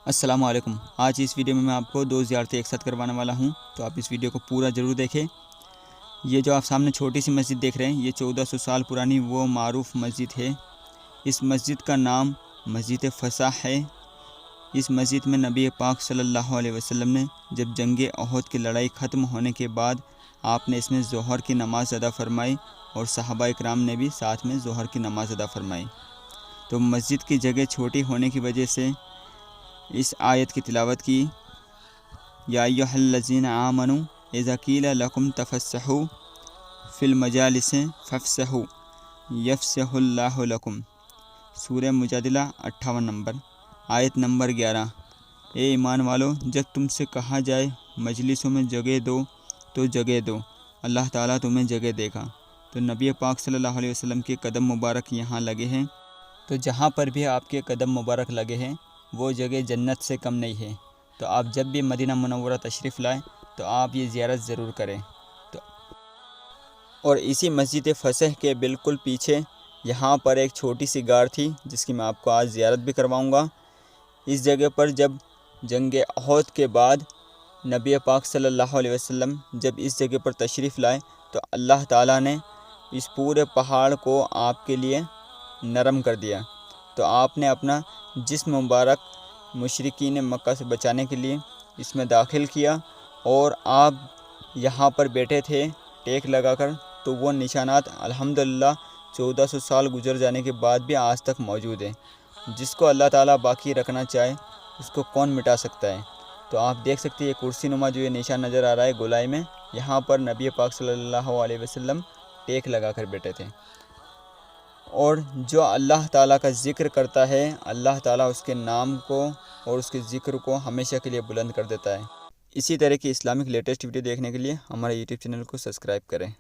السلام علیکم۔ آج اس ویڈیو میں آپ کو 2 زیارتیں ایک ساتھ کروانے والا ہوں، تو آپ اس ویڈیو کو پورا ضرور دیکھیں۔ یہ جو آپ سامنے چھوٹی سی مسجد دیکھ رہے ہیں، یہ 1400 سال پرانی وہ معروف مسجد ہے۔ اس مسجد کا نام مسجد فسح ہے۔ اس مسجد میں نبی پاک صلی اللہ علیہ وسلم نے جب جنگ احد کی لڑائی ختم ہونے کے بعد آپ نے اس میں ظہر کی نماز ادا فرمائی، اور صحابہ اکرام نے بھی ساتھ میں ظہر کی نماز ادا فرمائی۔ تو مسجد کی جگہ چھوٹی ہونے کی وجہ سے اس آیت کی تلاوت کی، یا ایھا الذین آمنوا اذا قیل لکم تفسحوا فی المجالس فافسحوا یفسح اللہ لکم، سورہ مجادلہ 58 نمبر، آیت نمبر 11۔ اے ایمان والو، جب تم سے کہا جائے مجلسوں میں جگہ دو تو جگہ دو، اللہ تعالیٰ تمہیں جگہ دے گا۔ تو نبی پاک صلی اللہ علیہ وسلم کے قدم مبارک یہاں لگے ہیں، تو جہاں پر بھی آپ کے قدم مبارک لگے ہیں وہ جگہ جنت سے کم نہیں ہے۔ تو آپ جب بھی مدینہ منورہ تشریف لائیں تو آپ یہ زیارت ضرور کریں۔ اور اسی مسجد فسح کے بالکل پیچھے یہاں پر ایک چھوٹی سی غار تھی، جس کی میں آپ کو آج زیارت بھی کرواؤں گا۔ اس جگہ پر جب جنگ احد کے بعد نبی پاک صلی اللہ علیہ وسلم جب اس جگہ پر تشریف لائے تو اللہ تعالیٰ نے اس پورے پہاڑ کو آپ کے لیے نرم کر دیا۔ تو آپ نے اپنا جسم مبارک مشرکین مکہ سے بچانے کے لیے اس میں داخل کیا، اور آپ یہاں پر بیٹھے تھے ٹیک لگا کر۔ تو وہ نشانات الحمدللہ 1400 سال گزر جانے کے بعد بھی آج تک موجود ہیں۔ جس کو اللہ تعالیٰ باقی رکھنا چاہے اس کو کون مٹا سکتا ہے۔ تو آپ دیکھ سکتے ہیں یہ کرسی نما جو یہ نشان نظر آ رہا ہے گولائی میں، یہاں پر نبی پاک صلی اللہ علیہ وسلم ٹیک لگا کر بیٹھے تھے۔ اور جو اللہ تعالیٰ کا ذکر کرتا ہے، اللہ تعالیٰ اس کے نام کو اور اس کے ذکر کو ہمیشہ کے لیے بلند کر دیتا ہے۔ اسی طرح کی اسلامک لیٹسٹ ویڈیو دیکھنے کے لیے ہمارے یوٹیوب چینل کو سبسکرائب کریں۔